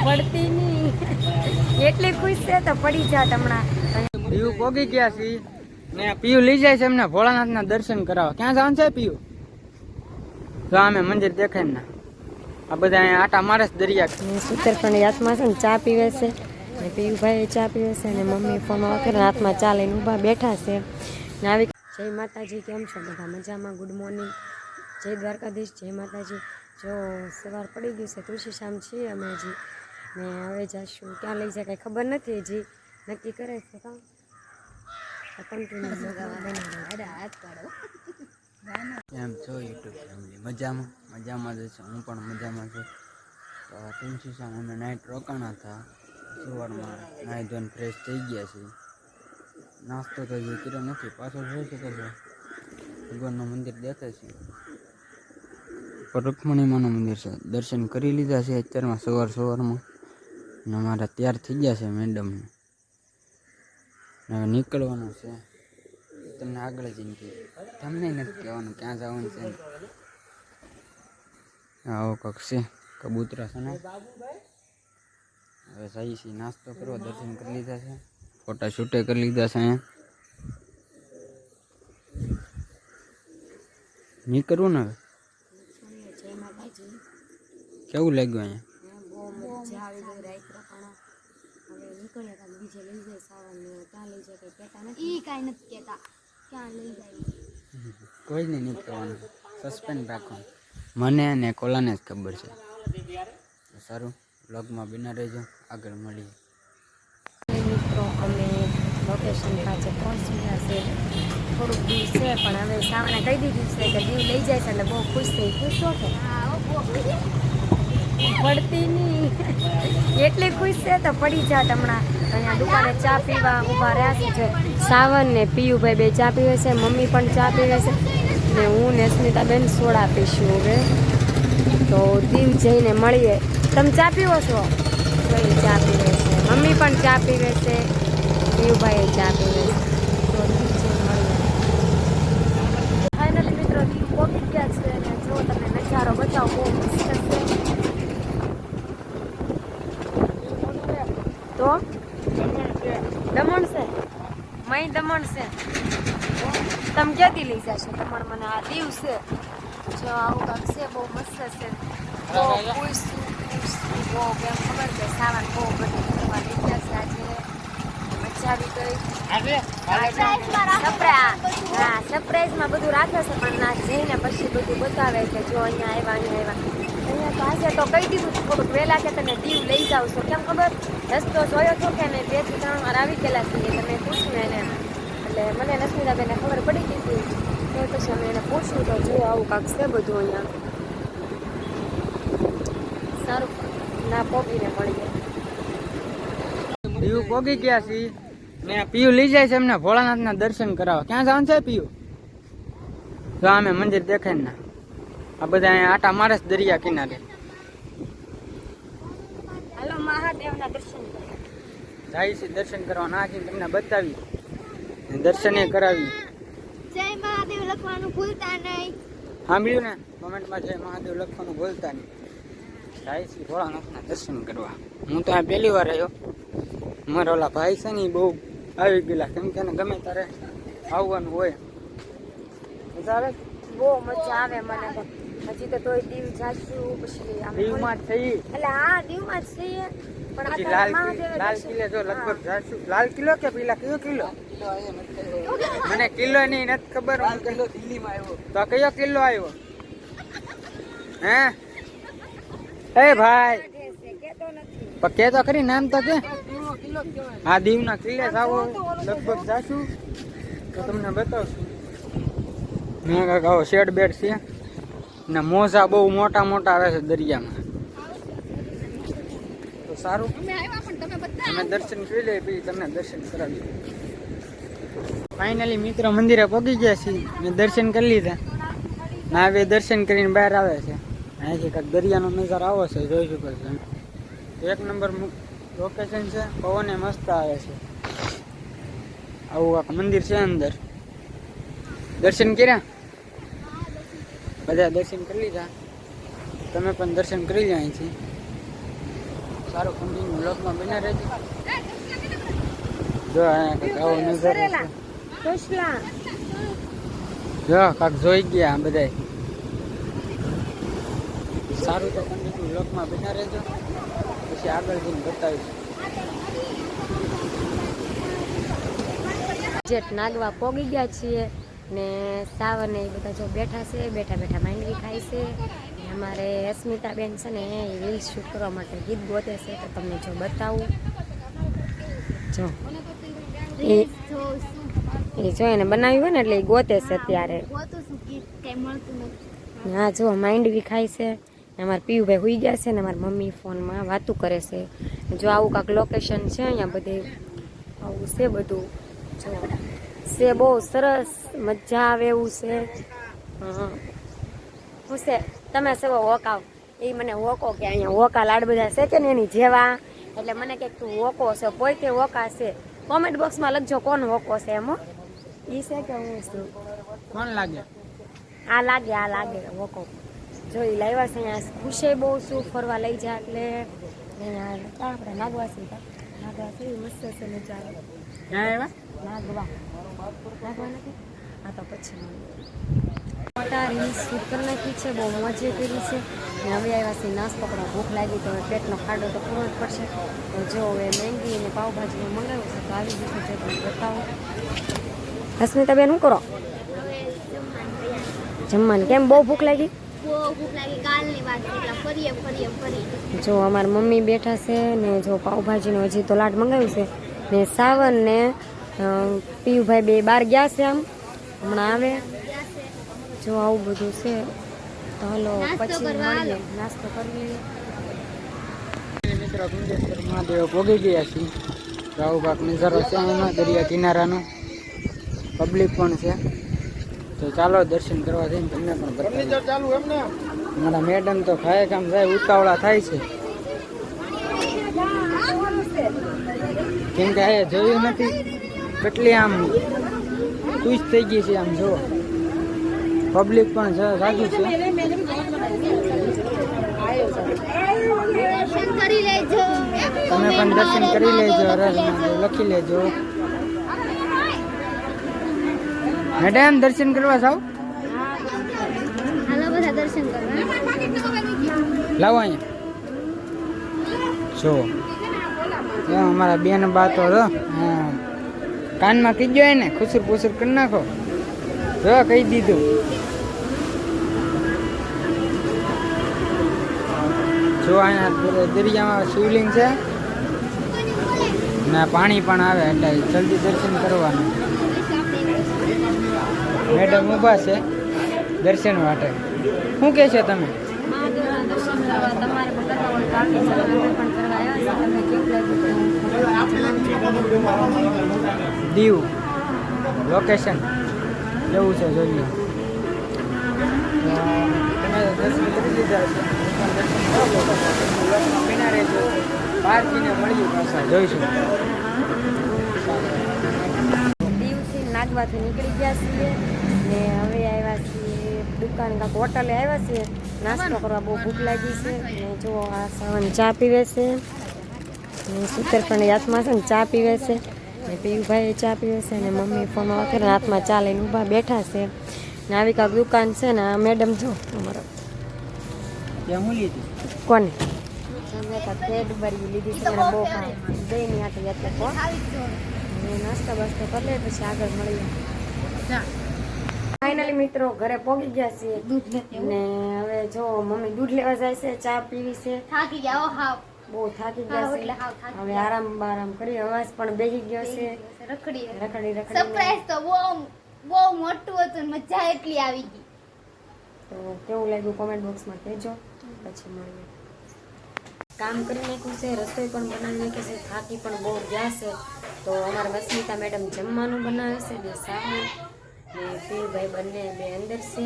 પડતી નહીં એટલી ખુશ છે તો પડી જાત હમણાં. પીયુ પોગી ગયા છે ને પીયુ લઈ જાય છે એમને ભોળાનાથના દર્શન કરાવવા. ક્યાં જવાનું છે પીયુ? જો અમે મંદિર દેખાય ને આ બધા અહીંયા આટા મારે છે દરિયા. સુતરફેણી હાથમાં છે ને ચા પીવે છે ને પીયુભાઈ ચા પીવે છે ને મમ્મી ફોન વાપરે હાથમાં ચા લઈને ઊભા બેઠા છે ને આવી. જય માતાજી, કેમ છો બધા? મજામાં? ગુડ મોર્નિંગ, જય દ્વારકાધીશ, જય માતાજી. જો સવાર પડી ગયું છે, તુલસીશામ છીએ અમે હજી ને હવે જઈશું. ક્યાં લઈ જાય કંઈ ખબર નથી, હજી નક્કી કરે છે. કામ એમ છો યુટ્યુબ ફેમિલી મજામાં? મજામાં જ છે, હું પણ મજામાં છું. તો તુલસીશામ અમે નાઇટ રોકાણા હતા. સવારમાં નાહી ધોઈને ફ્રેશ થઈ ગયા છીએ. નાસ્તો તો હજી કર્યો નથી. પાછો જોઈ શકો છો ભગવાનનું મંદિર દેખાય છે. રૂકમણીમાનું મંદિર છે. દર્શન કરી લીધા છે અત્યારમાં સવારમાં અને અમારા તૈયાર થઈ ગયા છે મેડમને. હવે નીકળવાનું છે. તમને આગળ જઈને તમને નથી કહેવાનું ક્યાં જવાનું છે. આવો કંઈક છે કબૂતરા છે ને. હવે જઈએ છીએ નાસ્તો કરવા. દર્શન કરી લીધા છે, ફોટા શૂટે કરી લીધા છે. અહીંયા નીકળવું ને હવે. કેવું લાગ્યું અહીંયા? કોઈ નહીં નીકળવાનું, સસ્પેન્ડ રાખવાનું. મને અને કોલાને જ ખબર છે. સારું, બ્લોગમાં બિના રહેજો, આગળ મળીએ. મિત્રો અમે લોકેશન પાસે પહોંચી ગયા છે. થોડુંક દૂર છે પણ હવે સાવને કહી દીધું છે કે દીવ લઈ જાય છે એટલે બહુ ખુશ થઈ. ખુશ છો કે? પડતી નહીં એટલી ખુશ છે તો પડી જાત હમણાં. અહીંયા દુકાને ચા પીવા ઊભા રહ્યા છે. સાવન ને પીયુભાઈ બે ચા પીવે છે, મમ્મી પણ ચા પીવે છે ને હું ને સ્મિતાબેન સોડા પીશું. હવે તો દીવ જઈને મળીએ. તમે ચા પીવો છો? તો એ ચા પીવે છે, મમ્મી પણ ચા પીવે છે, પીયુભાઈ ચા પીવે છે. તો દીવ જઈને મળીએ. ફાઇનલી મિત્રો દીવ પહોંચી ગયા છે અને જો તમે નજારો બતાવો બહુ મસ્ત છે. તો દમણ છે, મય દમણ છે. તમે ક્યાંથી લઈ જશો? તમારે મને આ દીવ છે જો આવું કાંક છે, બહુ મસ્ત છે. બહુ પૂછશું બહુ કેમ ખબર છે સાવન બહુ બધું ફરવા લઈ ગયા છે. આજે મજા આવી ગઈ. સરપ્રાઈઝમાં બધું રાખે છે પણ ના જઈને પછી બધું બતાવે કે જો અહીંયા આવ્યા અહીંયા તો આજે તો કહી દીધું થોડુંક વહેલા કે તમે દીવ લઈ જાવ છો. કેમ ખબર? રસ્તો જોયો છો કે મેં 2 થી 3 વાર આવી ગયેલા છીએ. તમે પૂછ્યું એને એટલે મને નસ્મિતાબેનને ખબર પડી ગઈ હતી. તો પછી અમે એને પૂછ્યું તો જો આવું કાંક છે બધું અહીંયા. સારું ના પોગીને મળીએ. પીયુ પોગી ગયા છે ને પીયુ લઈ જાય છે એમને ભોળાનાથના દર્શન કરાવવા. ક્યાં જવાનું છે પીયુ? જો અમે મંદિર દેખાય ને આ બધા અહીંયા આટા મારે છે દરિયા કિનારે. હાલો મહાદેવના દર્શન કરવા જાય છે દર્શન કરવા. નાખીને તમને બતાવી દર્શને કરાવી. જય મહાદેવ લખવાનું ભૂલતા નહીં. સાંભળ્યું ને? કોમેન્ટમાં જય મહાદેવ લખવાનું ભૂલતા નહીં. જાય છે ભોળાનાથના દર્શન કરવા. હું તો આ પહેલી વાર આવ્યો. મારા ઓલા ભાઈ છે ને બહુ આવી ગયેલા કેમ કે ગમે ત્યારે આવવાનું હોય. મજા આવે? બહુ મજા આવે મને તો. હજી તો તોય દીવ જાશું પછી દીવમાં જ થઈ એટલે હા દીવમાં જ છીએ પણ પછી આ લાલ કિલ્લે જો લગભગ જાશું. લાલ કિલ્લો કે પેલા કયો કિલ્લો? મને કિલ્લો ની નથી ખબર. કિલ્લો દિલ્હીમાં આવ્યો તો કયો કિલ્લો આવ્યો? હે એ ભાઈ પણ કે તો ખરી નામ તો કે. હા દીવના કિલ્લે જાવો લગભગ જાશું તો તમને બતાવશું. મેં કાંઈક આવો શેડ બેડ છે ને મોજા બહુ મોટા મોટા આવે છે દરિયામાં. તો સારું તમે દર્શન કરી લે પછી તમને દર્શન કરાવીએ. ફાઇનલી મિત્રો મંદિરે પહોંચી ગયા છીએ. મેં દર્શન કરી લીધા ના હવે દર્શન કરીને બહાર આવે છે. અહીંથી કાંઈક દરિયાનો નજારો આવો છે, જોઈ શકો છો. એક નંબર લોકેશન છે, પવને મસ્ત આવે છે. આવું કાંઈક મંદિર છે અંદર. દર્શન કર્યા બધા? દર્શન કરી લીધા. તમે પણ દર્શન કરી લો અહીંથી. સારો કન્ટિન્યુ બ્લોગમાં બના રહેજો. જો અહીંયા કંઈક આવો નજારો છે. કોસલા જો કાંક જોઈ ગયા આ બધાય. સારું તો કન્ટિન્યુ બ્લોગમાં બના રહેજો, પછી આગળ જઈને બતાવીશ. જેટ નાગવા પોગી ગયા છીએ ને સાવર ને એ બધા જો બેઠા છે, બેઠા બેઠા માંડવી ખાય છે. ને અમારે અસ્મિતાબેન છે ને એ રીલ્સ શૂટ કરવા માટે ગીત ગોતે છે, તો તમને જો બતાવું. જો એ જો એને બનાવ્યું હોય ને એટલે એ ગોતે છે અત્યારે. હા જો માંડવી ખાય છે. અમારા પીયુભાઈ હોઈ ગયા છે ને અમારી મમ્મી ફોનમાં વાતું કરે છે. જો આવું કાંક લોકેશન છે અહીંયા બધે આવું છે બધું. જો છે બહુ સરસ, મજા આવે એવું છે. હું છે તમે સેવો વોકાવ એ મને વોકો કે અહીંયા વોકા લાડ બધા છે કે ને એની જેવા, એટલે મને કંઈક તું વોકો છે પોતે વોકા છે. કોમેન્ટ બોક્સમાં લખજો કોણ વોકો છે એમ. એ છે કે હું છું કોણ લાગે? આ લાગે વોકો. જો એ લાવ્યા છે અહીંયા ખુશે બહુ શું ફરવા લઈ જાય એટલે અહીંયા આપણે નાગવાસી મસ્ત છે નજારો. ક્યાં આવ્યા? નાગવા નથી આ તો પછી રીલ્સ શૂટ કરી નાખી છે, બહુ મજે કરી છે. ને હવે આવ્યા છે નાસ્તો કરવા, ભૂખ લાગી તો હવે પેટનો ખાડો તો પૂરો જ પડશે. તો જો હવે મેંગી અને પાવભાજી મંગાવ્યું છે તો આવી જશે. જો તમે બતાવો. અસ્મિતાબેન શું કરો? જમવાનું કેમ બહુ ભૂખ લાગી? જો અમારા મમ્મી બેઠા છે ને જો પાવભાજીનો હજી તો લાડ મંગાવ્યું છે. ને સાવન ને પીયુભાઈ બે બહાર ગયા છે, આમ હમણાં આવે. જો આવું બધું છે તો હલો પછી મળીએ, નાસ્તો કરી લઈએ. મિત્રો કુંજેશ્વર મહાદેવ પોગી ગયા છીએ. તો આવું કાંક નજારો છે એમાં દરિયા કિનારાનો, પબ્લિક પણ છે. તો ચાલો દર્શન કરવા જઈને તમને પણ બતાવીએ. મારા મેડમ તો ખાય કામ જાય ઉતાવળા થાય છે, કેમ કે આ જોયું નથી કેટલી આમ ખુશ થઈ ગઈ છે. આમ જુઓ પબ્લિક પણ સાચું છે. તમે પણ દર્શન કરી લેજો, લખી લેજો. મેડમ દર્શન કરવા જાઓ. હાલો બધા દર્શન કરવા. લાવો અહીંયા જો અમારા બેન બા તો હા કાનમાં કીજો એને ખુસુર પુસુર કરી નાખો. જો કહી દીધું. જો અહીંયા દરિયામાં શિવલિંગ છે ને પાણી પણ આવે એટલે જલ્દી દર્શન કરવાનું. મેડમ ઊભા છે દર્શન માટે. શું કહે છે તમે? દીવ લોકેશન એવું છે, જોઈએ. તમે દર્શન કરી લીધા છે, બિના રહેજો. બહાર જઈને મળીએ પાછા, જોઈશું. દીવથી નાગવાથી નીકળી ગયા છીએ ને હવે આવ્યા છીએ દુકાન કાંક હોટલે આવ્યા છીએ નાસ્તો કરવા. બહુ ભૂખ લાગી છે. ને જો આ સાવન ચા પીવે છે ને સુતરફેણી હાથમાં છે ને ચા પીવે છે ને પીયુભાઈ ચા પીવે છે ને મમ્મી ફોનમાં વાત કરીને હાથમાં ચા લઈને ઊભા બેઠા છે. ને આવી કાંક દુકાન છે ને આ મેડમ જો અમારો કોને કેડબરી લીધી છે એને બહુ દહીંની હાથે નાસ્તો બાસ્તો કરી લે પછી આગળ મળીએ. ફાઇનલી મિત્રો ઘરે પહોંચી ગયા છીએ ને હવે જો મમ્મી દૂધ લેવા જાય છે, ચા પીવી છે. થાકી ગયા બહુ થાકી ગયા છે. હવે આરામ કરી. અવાજ પણ બેસી ગયો છે. રખડી સરપ્રાઈઝ તો બહુ મોટું હતું, મજા એટલી આવી ગઈ. તો કેવું લાગ્યું કોમેન્ટ બોક્સમાં કહેજો. પછી મળીએ. કામ કરી નાખ્યું છે, રસોઈ પણ બનાવી નાખી છે, થાકી પણ બહુ ગયા છે. તો અમારા અસ્મિતા મેડમ જમવાનું બનાવે છે ને સાવન ને પીયુભાઈ બંને બે અંદર છે.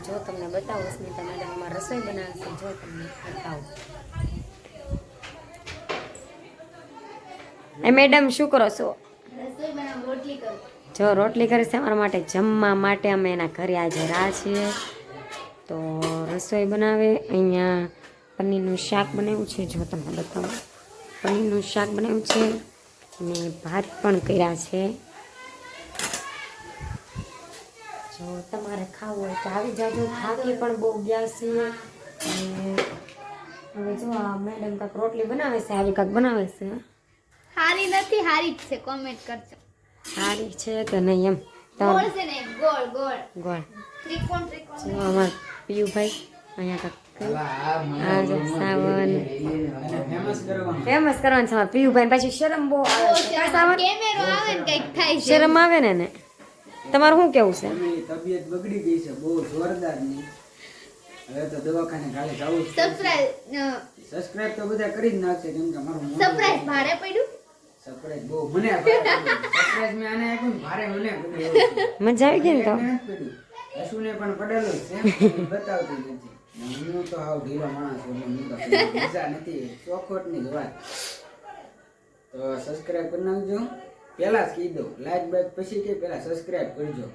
જો તમને બતાવો અસ્મિતા મેડમ અમારે રસોઈ બનાવે છે. જો તમને બતાવો એ મેડમ શું કરો છો? રસોઈ બનાવ, રોટલી કરું. જો રોટલી કરે છે અમારા માટે જમવા માટે. અમે એના ઘરે આજે રાહ છીએ તો રસોઈ બનાવે. અહીંયા પનીરનું શાક બનાવ્યું છે. જો તમને બતાવો પનીરનું શાક બનાવ્યું છે અને ભાત પણ કર્યા છે. જો તમારે ખાવું હોય તો આવી જાજો. થાકી પણ બહુ ગયા છીએ અને હવે જો આ મેડમ કાંઈક રોટલી બનાવે છે, આવી કાંઈક બનાવે છે. હારી નથી, હારી જ છે. કોમેન્ટ કરજો. સારી છે કે નહીં એમ. ગોળ છે ને, ગોળ ગોળ ગોળ ત્રિકોણ ત્રિકોણ. જો અમારા પિયુભાઈ અહીંયા કાંઈક જો સાવન ફેમસ કરવાનું. ફેમસ કરવાનું છે અમારા પિયુભાઈ. પાછી શરમ બહુ આવે છે. કા સાવન? કેમેરો આવે ને કઈક થાય છે. શરમ આવે ને એને. તમારું શું કેવું છે? એમની તબિયત બગડી ગઈ છે બહુ જોરદાર ની. હવે તો દવાખાને કાલે જવું જ પડશે. સબસ્ક્રાઇબ તો બધા કરી જ નાખશે કેમ કે મારું મોઢું સરપ્રાઈઝ ભારે પડ્યું. સરપ્રાઈઝ બહુ મને સરપ્રાઈઝ મેં આને આપ્યું ને ભારે મને પડ્યું. મજા આવી ગઈ ને તો. અશુને પણ પડેલું છે બતાવતી નથી. હું તો હાવ ઢીલો માણસ છું એટલે હું તો મજા નથી. ચોખોટની જ વાત. તો સબસ્ક્રાઇબ કરી નાખજો. પહેલા જ કહી દઉં લાઈક બાઈક પછી કે પહેલા સબસ્ક્રાઇબ કરજો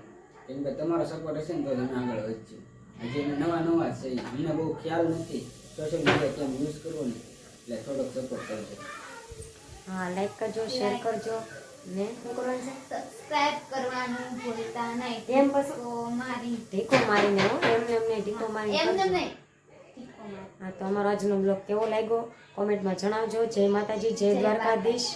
કેમ કે તમારો સપોર્ટ હશે ને તો તમે આગળ વધજો. હજી અમે નવા છે અમને બહુ ખ્યાલ નથી સોશિયલ મીડિયા કેમ યુઝ કરવો ને એટલે થોડોક સપોર્ટ કરજો. હા, લાઈક કરજો, શેર કરજો ને શું કરવાનું છે? સબસ્ક્રાઇબ કરવાનું ભૂલતા નહીં. એમ પછી તો મારી ઢીકો મારીને હો, એમને ઢીકો મારીને એમ કરજો. નહીં. હા, તો અમારો આજનો બ્લોગ કેવો લાગ્યો કોમેન્ટમાં જણાવજો. જય માતાજી, જય દ્વારકાધીશ.